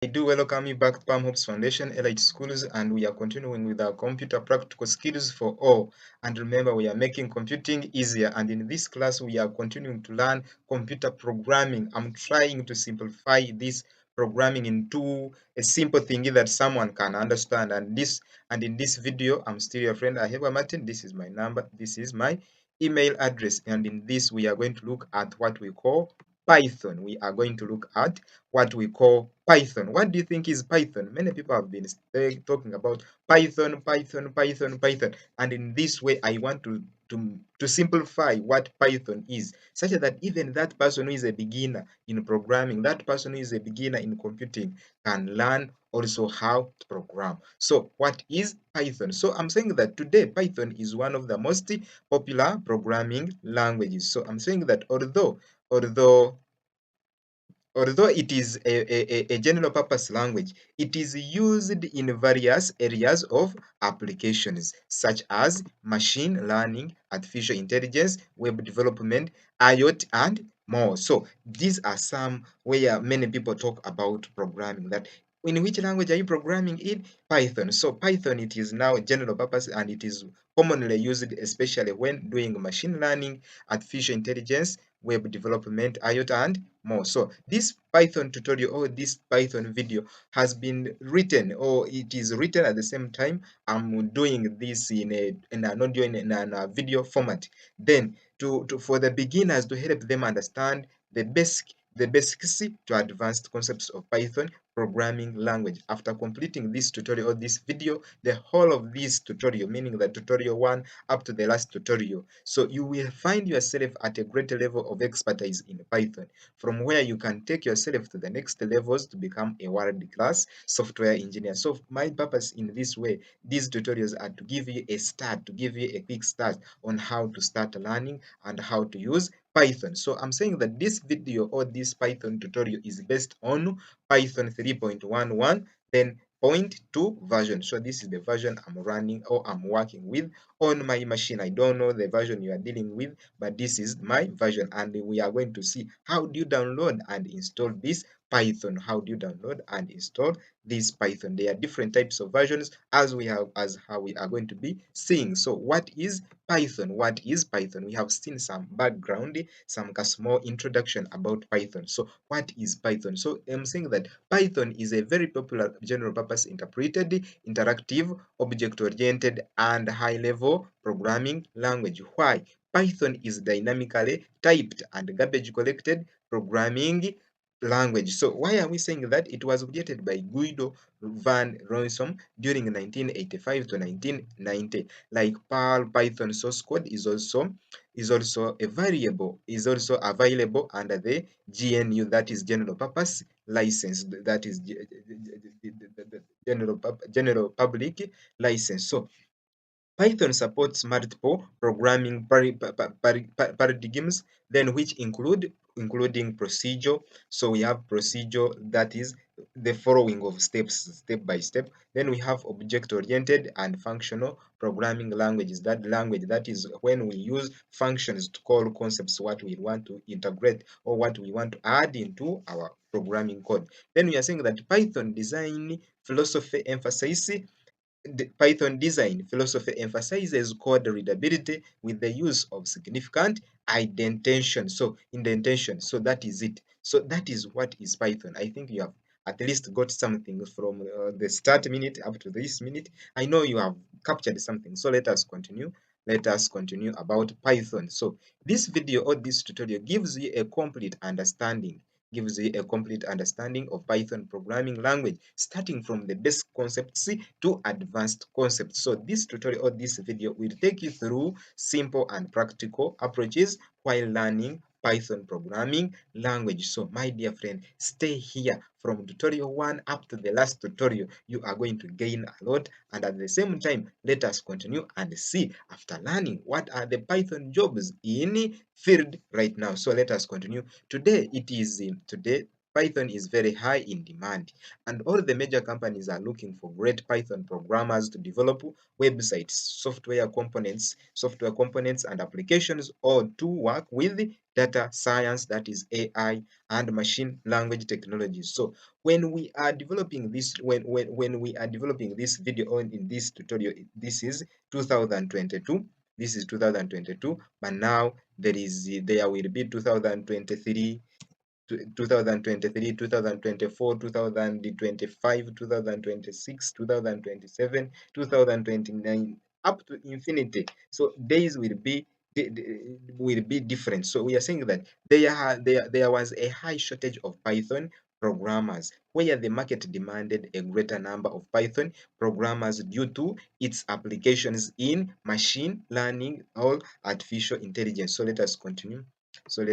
I do welcome you back to Palm Hopes Foundation Elite Schools, and we are continuing with our computer practical skills for all. And remember, we are making computing easier. And in this class, we are continuing to learn computer programming. I'm trying to simplify this programming into a simple thing that someone can understand. And in this video, I'm still your friend Aheba Martin. This is my number. This is my email address. And in this, we are going to look at what we call Python. We are going to look at what we call Python. What do you think is Python? Many people have been talking about Python, Python, Python, Python. And in this way, I want to simplify what Python is, such that even that person who is a beginner in programming, that person who is a beginner in computing can learn also how to program. So what is Python? So I'm saying that today Python is one of the most popular programming languages. So I'm saying that although it is a general purpose language, it is used in various areas of applications such as machine learning, artificial intelligence, web development, IoT, and more. So these are some where many people talk about programming. That in which language are you programming in? Python. So Python, it is now general purpose and it is commonly used especially when doing machine learning, artificial intelligence, web development, IoT, and more. So this Python tutorial or this Python video has been written, or it is written at the same time I'm doing this in an audio in a video format. Then to for the beginners, to help them understand the basics to advanced concepts of Python programming language. After completing this tutorial or this video, the whole of this tutorial, meaning the tutorial 1 up to the last tutorial, so you will find yourself at a greater level of expertise in Python, from where you can take yourself to the next levels to become a world-class software engineer. So my purpose in this way, these tutorials are to give you a start, to give you a quick start on how to start learning and how to use Python. So I'm saying that this video or this Python tutorial is based on Python 3.11, then point 2 version. So this is the version I'm running or I'm working with on my machine. I don't know the version you are dealing with, but this is my version, and we are going to see how do you download and install this Python. How do you download and install this Python? There are different types of versions as how we are going to be seeing. So what is Python? What is Python? We have seen some background, some small introduction about Python. So what is Python? So I'm saying that Python is a very popular general purpose interpreted, interactive, object-oriented, and high-level programming language. Why? Python is dynamically typed and garbage collected programming language. So why are we saying that? It was created by Guido van Rossum during 1985 to 1990. Like Perl, Python source code is also available under the GNU, that is general purpose license, that is general public license. So Python supports multiple programming paradigms, then which including procedure. So we have procedure, that is the following of steps, step by step. Then we have object-oriented and functional programming languages. That language, that is when we use functions to call concepts, what we want to integrate or what we want to add into our programming code. Then we are saying that Python design philosophy emphasizes the Python design philosophy emphasizes code readability with the use of significant indentation. So indentation. So that is it. So that is what is Python. I think you have at least got something from the start minute up to this minute. I know you have captured something. So let us continue. Let us continue about Python. So this video or this tutorial gives you a complete understanding of Python programming language, starting from the basic concepts to advanced concepts. So this tutorial or this video will take you through simple and practical approaches while learning Python programming language. So my dear friend, stay here from tutorial 1 up to the last tutorial. You are going to gain a lot, and at the same time, let us continue and see, after learning, what are the Python jobs in field right now. So let us continue. Today Python is very high in demand, and all the major companies are looking for great Python programmers to develop websites, software components and applications, or to work with data science, that is AI, and machine language technologies. So when we are developing this, when we are developing this video on in this tutorial, this is 2022. This is 2022, but now there will be 2023, 2023, 2024, 2025, 2026, 2027, 2029, up to infinity. So days will be different. So we are saying that there was a high shortage of Python programmers, where the market demanded a greater number of Python programmers due to its applications in machine learning or artificial intelligence. So let us continue. So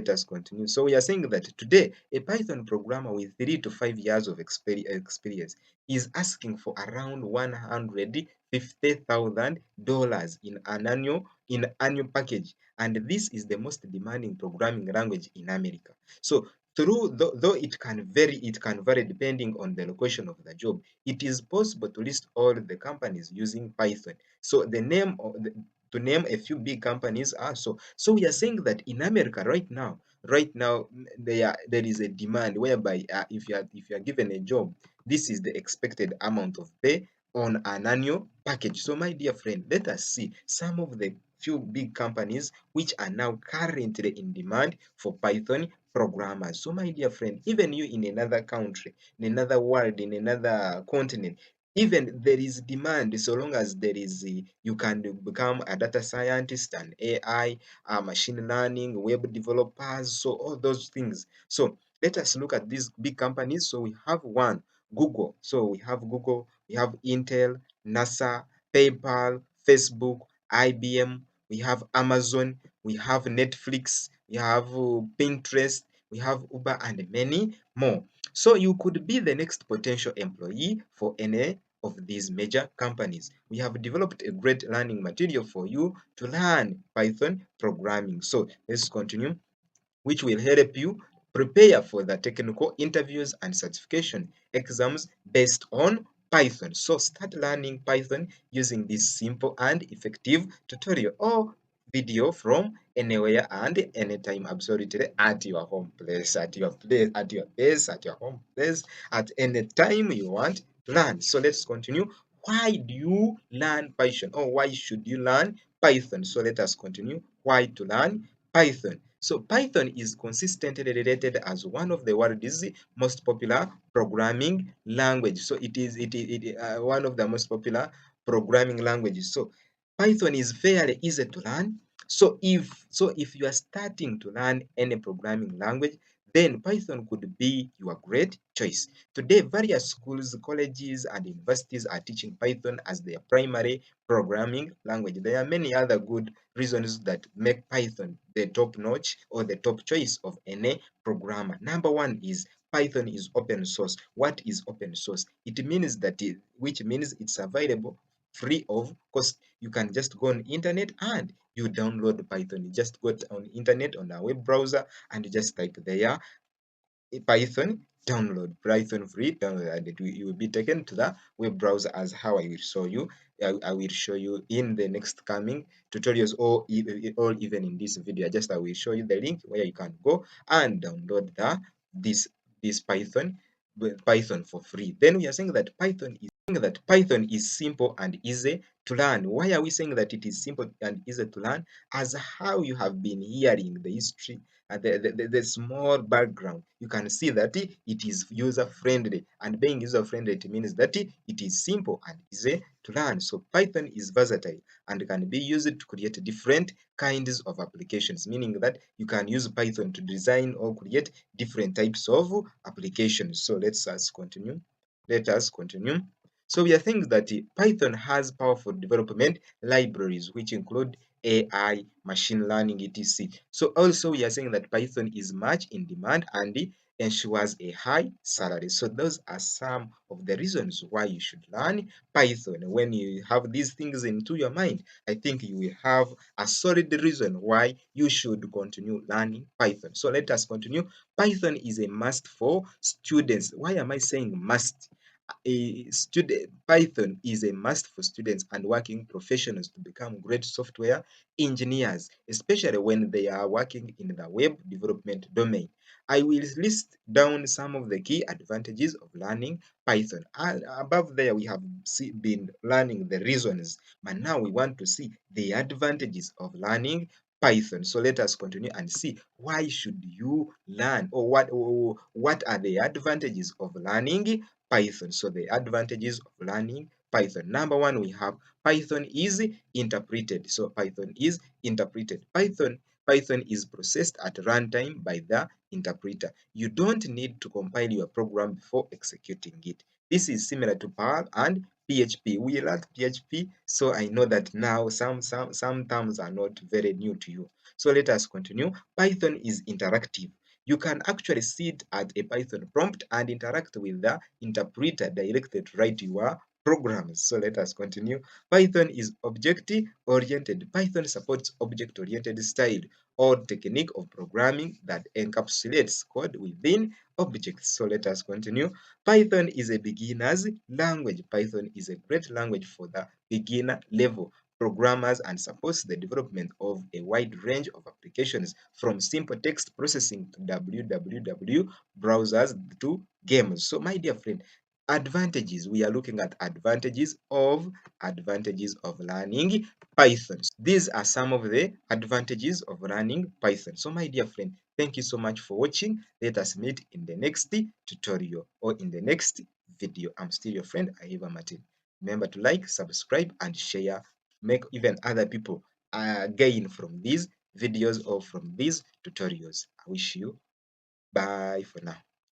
we are saying that today a Python programmer with 3 to 5 years of experience is asking for around $150,000 in annual package, and this is the most demanding programming language in America. So though it can vary depending on the location of the job, it is possible to list all the companies using Python. So to name a few big companies are so we are saying that in America right now there is a demand whereby if you are given a job, this is the expected amount of pay on an annual package. So my dear friend, let us see some of the few big companies which are now currently in demand for Python programmers. So my dear friend, even you in another country, in another world, in another continent, even there is demand, so long as there is you can become a data scientist, an AI, machine learning, web developers, so all those things. So let us look at these big companies. So we have one, Google. So we have Google, we have Intel, NASA, PayPal, Facebook, IBM, we have Amazon, we have Netflix, we have Pinterest, we have Uber, and many more. So you could be the next potential employee for any of these major companies. We have developed a great learning material for you to learn Python programming. So let's continue, which will help you prepare for the technical interviews and certification exams based on Python. So start learning Python using this simple and effective tutorial or video from anywhere and anytime, absolutely at your home place, at your place, at your base, at your home place, at any time you want to learn. So let's continue. Why do you learn Python, or why should you learn Python? So let us continue. Why to learn Python? So Python is consistently related as one of the world's most popular programming language. So it is one of the most popular programming languages. So Python is fairly easy to learn. So if you are starting to learn any programming language, then Python could be your great choice. Today, various schools, colleges, and universities are teaching Python as their primary programming language. There are many other good reasons that make Python the top notch or the top choice of any programmer. Number one is Python is open source. What is open source? It means which means it's available free of cost. You can just go on internet and you download Python. You just go on internet on a web browser and you just type there Python download, Python free download, and you will be taken to the web browser as how I will show you. I will show you in the next coming tutorials, or even in this video. I will show you the link where you can go and download this this Python for free. Then we are saying that Python is simple and easy to learn. Why are we saying that it is simple and easy to learn? As how you have been hearing the history and the small background, you can see that it is user friendly, and being user friendly, it means that it is simple and easy to learn. So Python is versatile and can be used to create different kinds of applications, meaning that you can use Python to design or create different types of applications. So let us continue. So we are thinking that Python has powerful development libraries which include AI, machine learning, etc. So also we are saying that Python is much in demand, and ensures a high salary. So those are some of the reasons why you should learn Python. When you have these things into your mind, I think you will have a solid reason why you should continue learning Python. So let us continue. Python is a must for students. Why am I saying must? A student Python is a must for students and working professionals to become great software engineers, especially when they are working in the web development domain. I will list down some of the key advantages of learning Python. Above there, we have been learning the reasons, but now we want to see the advantages of learning Python. So let us continue and see why should you learn, or what are the advantages of learning Python. So the advantages of learning Python. Number one, we have Python is interpreted. So Python is interpreted. Python is processed at runtime by the interpreter. You don't need to compile your program before executing it. This is similar to Perl and PHP. We learned PHP, so I know that now some terms are not very new to you. So let us continue. Python is interactive. You can actually sit at a Python prompt and interact with the interpreter directly to write your programs. So let us continue. Python is object-oriented. Python supports object-oriented style or technique of programming that encapsulates code within objects. So let us continue. Python is a beginner's language. Python is a great language for the beginner level programmers and supports the development of a wide range of applications from simple text processing to www browsers to games. So my dear friend, advantages, we are looking at advantages of learning Python. These are some of the advantages of learning Python. So my dear friend, thank you so much for watching. Let us meet in the next tutorial or in the next video. I'm still your friend, Aiva Martin. Remember to like, subscribe, and share. Make even other people gain from these videos or from these tutorials. I wish you bye for now.